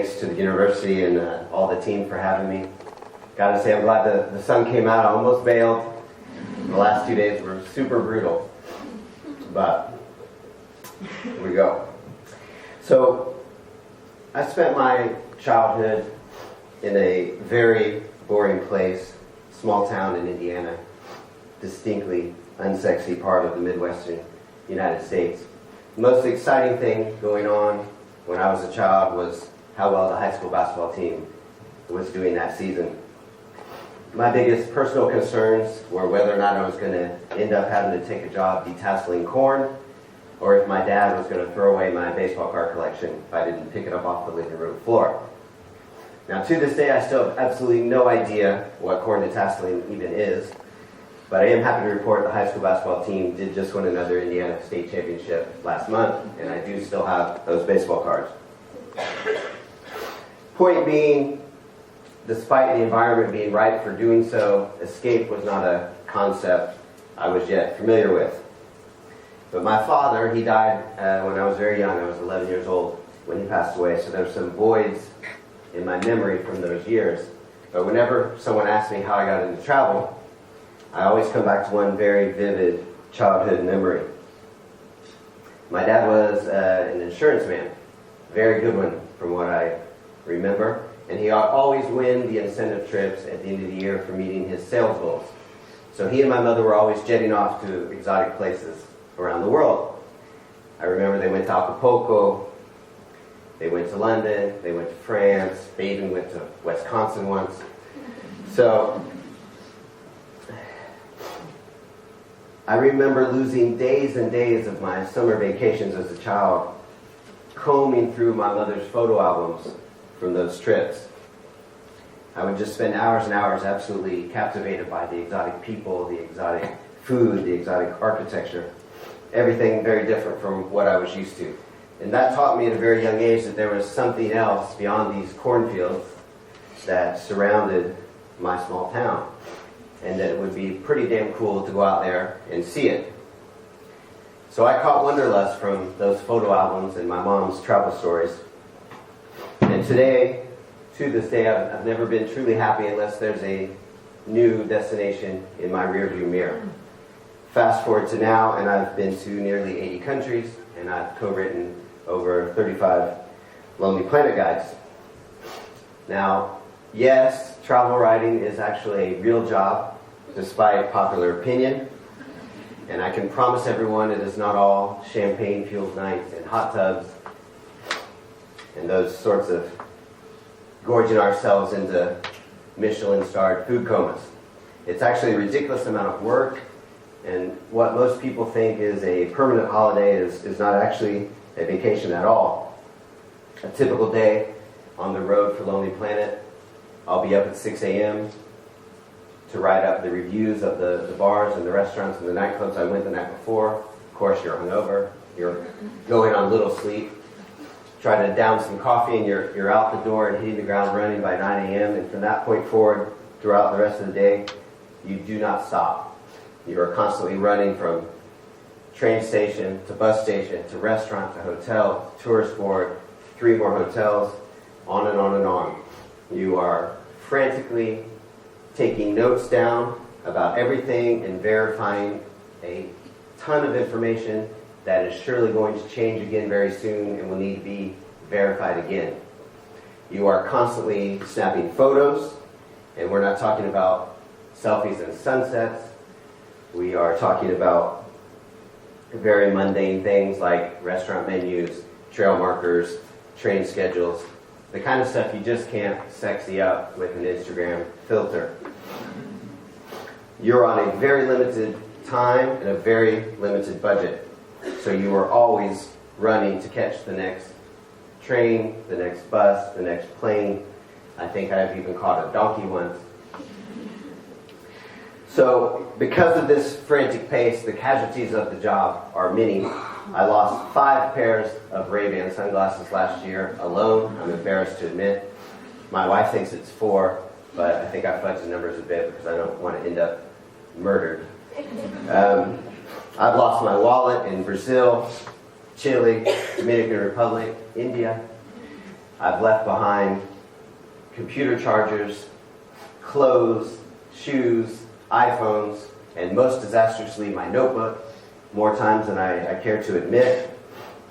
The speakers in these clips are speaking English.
thanks to the university and all the team for having me. Gotta say, I'm glad the sun came out. I almost bailed. The last 2 days were super brutal, but here we go. So, I spent my childhood in a very boring place, small town in Indiana, distinctly unsexy part of the Midwestern United States. The most exciting thing going on when I was a child was how well the high school basketball team was doing that season. My biggest personal concerns were whether or not I was going to end up having to take a job detasseling corn, or if my dad was going to throw away my baseball card collection if I didn't pick it up off the living room floor. Now, to this day, I still have absolutely no idea what corn detasseling even is, but I am happy to report the high school basketball team did just win another Indiana state championship last month, and I do still have those baseball cards. Point being, despite the environment being ripe for doing so, escape was not a concept I was yet familiar with. But my father, he died when I was very young. I was 11 years old when he passed away, so there's some voids in my memory from those years. But whenever someone asks me how I got into travel, I always come back to one very vivid childhood memory. My dad was an insurance man, very good one from what I remember. And he always win the incentive trips at the end of the year for meeting his sales goals. So he and my mother were always jetting off to exotic places around the world. I remember they went to Acapulco, they went to London, they went to France, they even went to Wisconsin once. So I remember losing days and days of my summer vacations as a child, combing through my mother's photo albums from those trips. I would just spend hours and hours absolutely captivated by the exotic people, the exotic food, the exotic architecture, everything very different from what I was used to. And that taught me at a very young age that there was something else beyond these cornfields that surrounded my small town, and that it would be pretty damn cool to go out there and see it. So I caught wanderlust from those photo albums and my mom's travel stories. And today, to this day, I've never been truly happy unless there's a new destination in my rearview mirror. Fast forward to now, and I've been to nearly 80 countries, and I've co-written over 35 Lonely Planet guides. Now, yes, travel writing is actually a real job, despite popular opinion. And I can promise everyone it is not all champagne-fueled nights and hot tubs and those sorts of gorging ourselves into Michelin-starred food comas. It's actually a ridiculous amount of work, and what most people think is a permanent holiday is not actually a vacation at all. A typical day on the road for Lonely Planet, I'll be up at 6 a.m. to write up the reviews of the bars and the restaurants and the nightclubs I went the night before. Of course, you're hungover, you're going on little sleep. Try to down some coffee and you're out the door and hitting the ground running by 9 a.m. And from that point forward, throughout the rest of the day, you do not stop. You are constantly running from train station to bus station to restaurant to hotel, tourist board, 3 more hotels, on and on and on. You are frantically taking notes down about everything and verifying a ton of information that is surely going to change again very soon and will need to be verified again. You are constantly snapping photos, and we're not talking about selfies and sunsets. We are talking about very mundane things like restaurant menus, trail markers, train schedules, the kind of stuff you just can't sexy up with an Instagram filter. You're on a very limited time and a very limited budget. So you are always running to catch the next train, the next bus, the next plane. I think I've even caught a donkey once. So because of this frantic pace, the casualties of the job are many. I lost 5 pairs of Ray-Ban sunglasses last year alone. I'm embarrassed to admit. My wife thinks it's 4, but I think I fudged the numbers a bit because I don't want to end up murdered. I've lost my wallet in Brazil, Chile, Dominican Republic, India. I've left behind computer chargers, clothes, shoes, iPhones, and most disastrously my notebook, more times than I care to admit.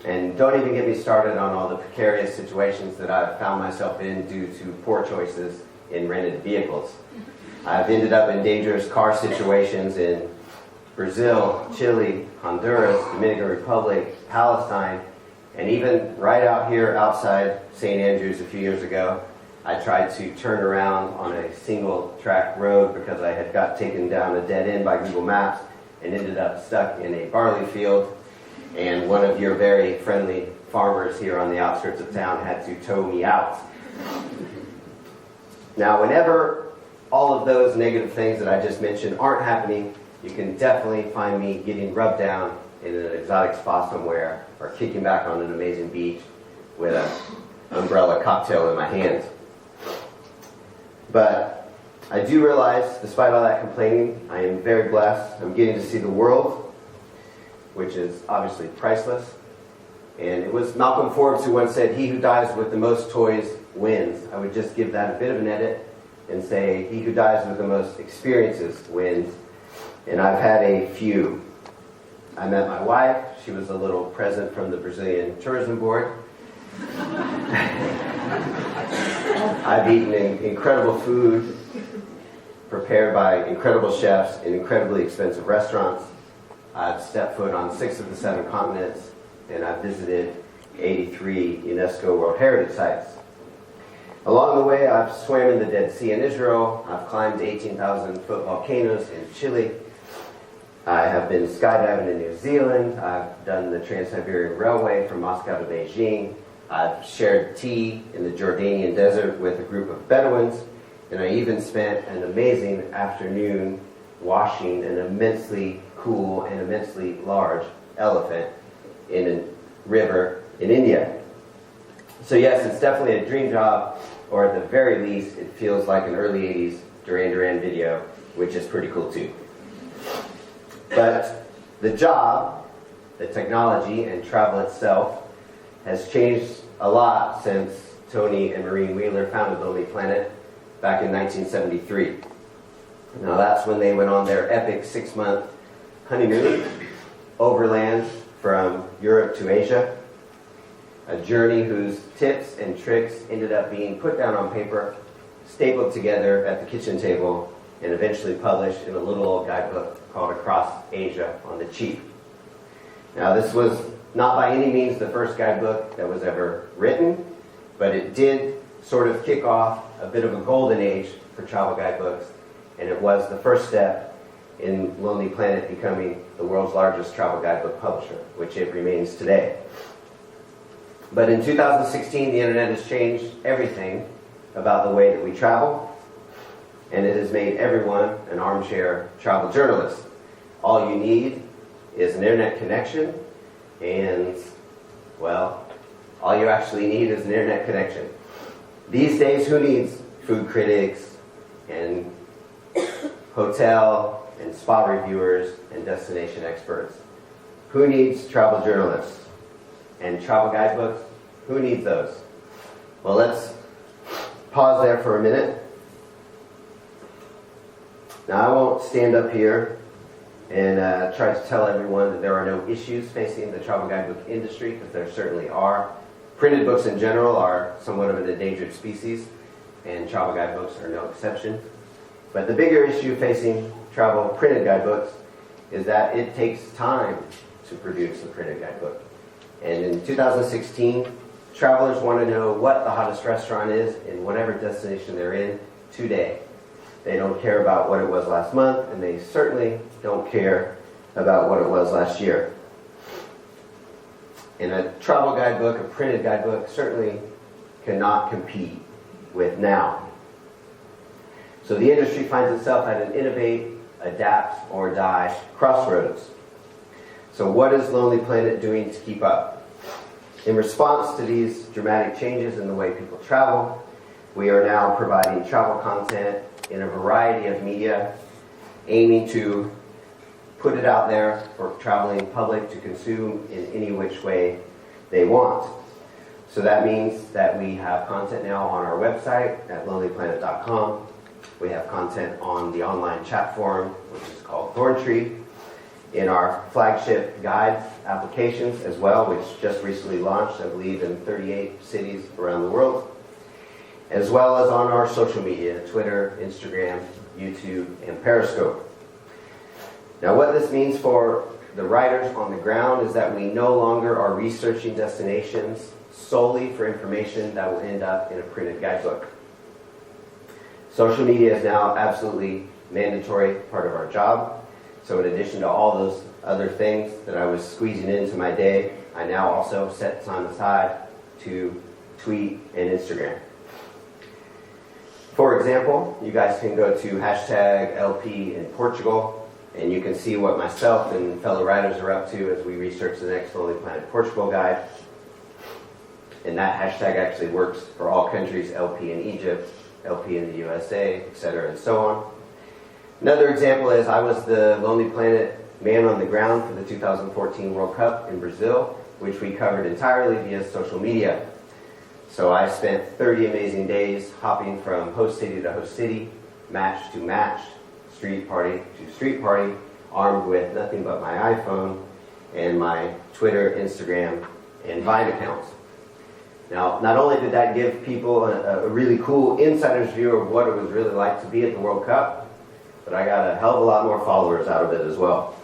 And don't even get me started on all the precarious situations that I've found myself in due to poor choices in rented vehicles. I've ended up in dangerous car situations in Brazil, Chile, Honduras, Dominican Republic, Palestine, and even right out here outside St. Andrews a few years ago, I tried to turn around on a single track road because I had got taken down a dead end by Google Maps and ended up stuck in a barley field. And one of your very friendly farmers here on the outskirts of town had to tow me out. Now, whenever all of those negative things that I just mentioned aren't happening, you can definitely find me getting rubbed down in an exotic spa somewhere or kicking back on an amazing beach with an umbrella cocktail in my hand. But I do realize, despite all that complaining, I am very blessed. I'm getting to see the world, which is obviously priceless. And it was Malcolm Forbes who once said, "He who dies with the most toys wins." I would just give that a bit of an edit and say, "He who dies with the most experiences wins." And I've had a few. I met my wife. She was a little present from the Brazilian Tourism Board. I've eaten incredible food prepared by incredible chefs in incredibly expensive restaurants. I've stepped foot on 6 of the 7 continents, and I've visited 83 UNESCO World Heritage Sites. Along the way, I've swam in the Dead Sea in Israel. I've climbed 18,000-foot volcanoes in Chile. I have been skydiving in New Zealand. I've done the Trans-Siberian Railway from Moscow to Beijing. I've shared tea in the Jordanian desert with a group of Bedouins. And I even spent an amazing afternoon washing an immensely cool and immensely large elephant in a river in India. So yes, it's definitely a dream job, or at the very least, it feels like an early 80s Duran Duran video, which is pretty cool too. But the job, the technology, and travel itself has changed a lot since Tony and Maureen Wheeler founded Lonely Planet back in 1973. Now that's when they went on their epic 6-month honeymoon overland from Europe to Asia. A journey whose tips and tricks ended up being put down on paper, stapled together at the kitchen table, and eventually published in a little old guidebook called Across Asia on the Cheap. Now this was not by any means the first guidebook that was ever written, but it did sort of kick off a bit of a golden age for travel guidebooks, and it was the first step in Lonely Planet becoming the world's largest travel guidebook publisher, which it remains today. But in 2016, the internet has changed everything about the way that we travel, and it has made everyone an armchair travel journalist. All you need is an internet connection, and, well, all you actually need is an internet connection. These days, who needs food critics and hotel and spa reviewers and destination experts? Who needs travel journalists? And travel guidebooks, who needs those? Well, let's pause there for a minute. Now, I won't stand up here and try to tell everyone that there are no issues facing the travel guidebook industry, because there certainly are. Printed books in general are somewhat of an endangered species, and travel guidebooks are no exception. But the bigger issue facing travel printed guidebooks is that it takes time to produce a printed guidebook. And in 2016, travelers want to know what the hottest restaurant is in whatever destination they're in today. They don't care about what it was last month, and they certainly don't care about what it was last year. And a travel guidebook, a printed guidebook, certainly cannot compete with now. So the industry finds itself at an innovate, adapt, or die crossroads. So what is Lonely Planet doing to keep up? In response to these dramatic changes in the way people travel, we are now providing travel content in a variety of media, aiming to put it out there for traveling public to consume in any which way they want. So that means that we have content now on our website at lonelyplanet.com. We have content on the online chat forum, which is called Thorntree, in our flagship guides applications as well, which just recently launched, I believe, in 38 cities around the world, as well as on our social media, Twitter, Instagram, YouTube, and Periscope. Now, what this means for the writers on the ground is that we no longer are researching destinations solely for information that will end up in a printed guidebook. Social media is now absolutely mandatory part of our job. So in addition to all those other things that I was squeezing into my day, I now also set time aside to tweet and Instagram. For example, you guys can go to hashtag LP in Portugal, and you can see what myself and fellow writers are up to as we research the next Lonely Planet Portugal guide. And that hashtag actually works for all countries, LP in Egypt, LP in the USA, etc., and so on. Another example is I was the Lonely Planet man on the ground for the 2014 World Cup in Brazil, which we covered entirely via social media. So I spent 30 amazing days hopping from host city to host city, match to match, street party to street party, armed with nothing but my iPhone and my Twitter, Instagram, and Vine accounts. Now, not only did that give people a really cool insider's view of what it was really like to be at the World Cup, but I got a hell of a lot more followers out of it as well.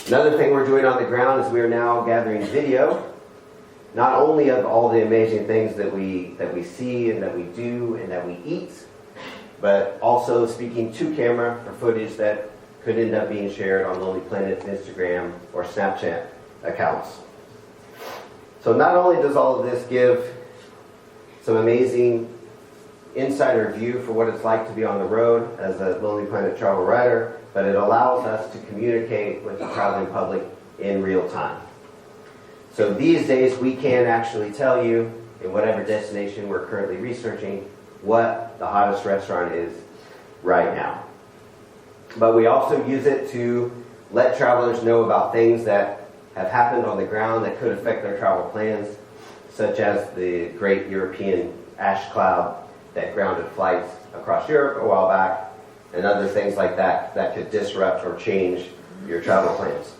Another thing we're doing on the ground is we are now gathering video, not only of all the amazing things that we see and that we do and that we eat, but also speaking to camera for footage that could end up being shared on Lonely Planet's Instagram or Snapchat accounts. So not only does all of this give some amazing insider view for what it's like to be on the road as a Lonely Planet travel writer, but it allows us to communicate with the traveling public in real time. So these days we can actually tell you, in whatever destination we're currently researching, what the hottest restaurant is right now. But we also use it to let travelers know about things that have happened on the ground that could affect their travel plans, such as the great European ash cloud that grounded flights across Europe a while back, and other things like that that could disrupt or change your travel plans.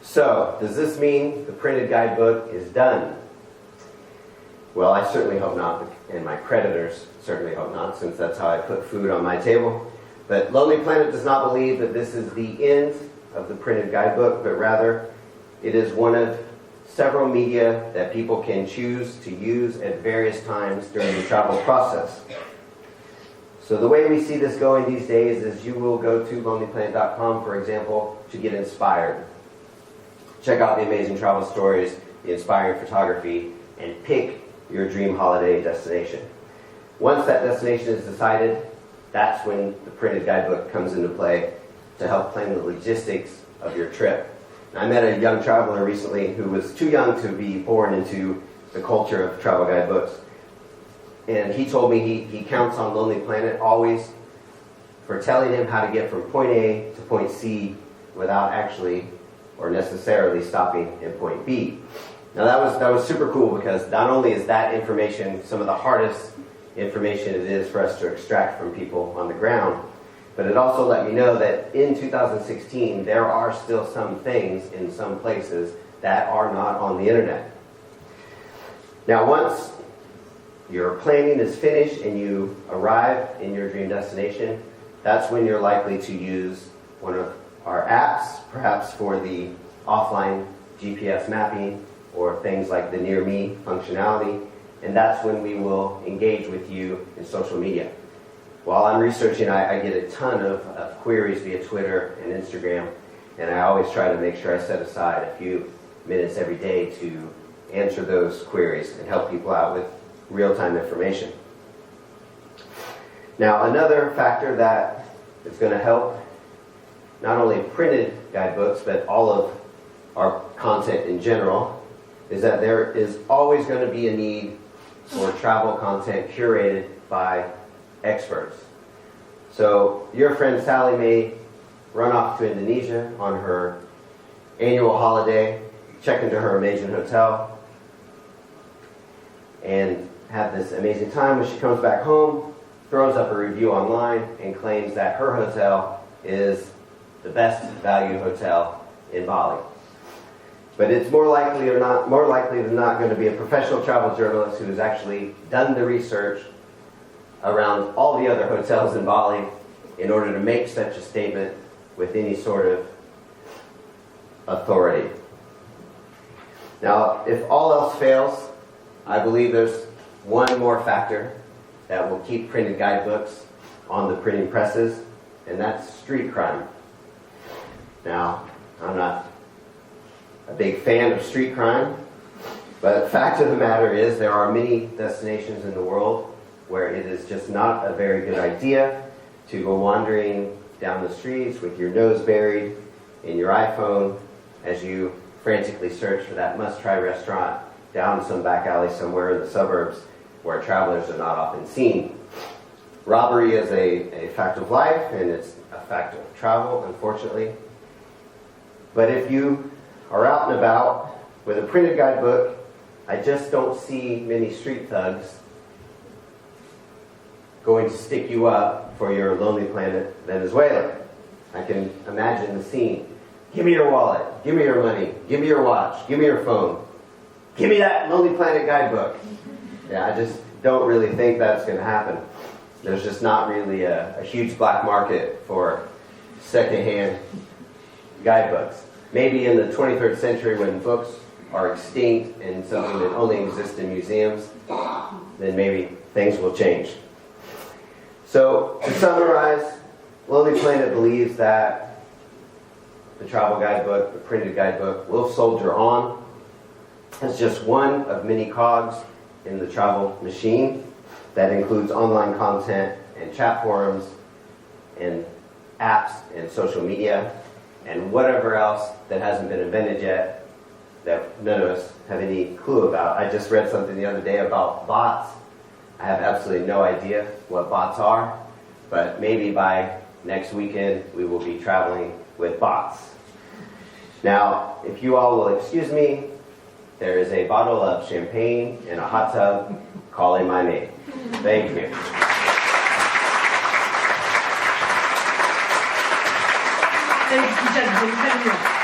So, does this mean the printed guidebook is done? Well, I certainly hope not, and my creditors certainly hope not, since that's how I put food on my table. But Lonely Planet does not believe that this is the end of the printed guidebook, but rather it is one of several media that people can choose to use at various times during the travel process. So the way we see this going these days is you will go to lonelyplanet.com, for example, to get inspired. Check out the amazing travel stories, the inspiring photography, and pick your dream holiday destination. Once that destination is decided, that's when the printed guidebook comes into play to help plan the logistics of your trip. I met a young traveler recently who was too young to be born into the culture of travel guidebooks. And he told me he counts on Lonely Planet always for telling him how to get from point A to point C without actually or necessarily stopping in point B. Now that was super cool, because not only is that information some of the hardest information it is for us to extract from people on the ground, but it also let me know that in 2016, there are still some things in some places that are not on the internet. Now, once your planning is finished and you arrive in your dream destination, that's when you're likely to use one of our apps, perhaps for the offline GPS mapping or things like the Near Me functionality, and that's when we will engage with you in social media. While I'm researching, I get a ton of queries via Twitter and Instagram, and I always try to make sure I set aside a few minutes every day to answer those queries and help people out with real-time information. Now, another factor that is going to help not only printed guidebooks, but all of our content in general, is that there is always going to be a need for travel content curated by experts. So your friend Sally may run off to Indonesia on her annual holiday, check into her amazing hotel, and have this amazing time. When she comes back home, throws up a review online and claims that her hotel is the best value hotel in Bali. But it's more likely than not going to be a professional travel journalist who has actually done the research around all the other hotels in Bali in order to make such a statement with any sort of authority. Now, if all else fails, I believe there's one more factor that will keep printed guidebooks on the printing presses, and that's street crime. Now, I'm not a big fan of street crime, but the fact of the matter is there are many destinations in the world where it is just not a very good idea to go wandering down the streets with your nose buried in your iPhone as you frantically search for that must-try restaurant down some back alley somewhere in the suburbs where travelers are not often seen. Robbery is a fact of life, and it's a fact of travel, unfortunately. But if you are out and about with a printed guidebook, I just don't see many street thugs going to stick you up for your Lonely Planet Venezuela. I can imagine the scene. Give me your wallet. Give me your money. Give me your watch. Give me your phone. Give me that Lonely Planet guidebook. Yeah, I just don't really think that's going to happen. There's just not really a huge black market for secondhand guidebooks. Maybe in the 23rd century when books are extinct and something that only exists in museums, then maybe things will change. So, to summarize, Lonely Planet believes that the travel guidebook, the printed guidebook, will soldier on as just one of many cogs in the travel machine that includes online content and chat forums and apps and social media and whatever else that hasn't been invented yet that none of us have any clue about. I just read something the other day about bots. I have absolutely no idea what bots are, but maybe by next weekend we will be traveling with bots. Now, if you all will excuse me, there is a bottle of champagne in a hot tub calling my name. Thank you. Thank you, gentlemen.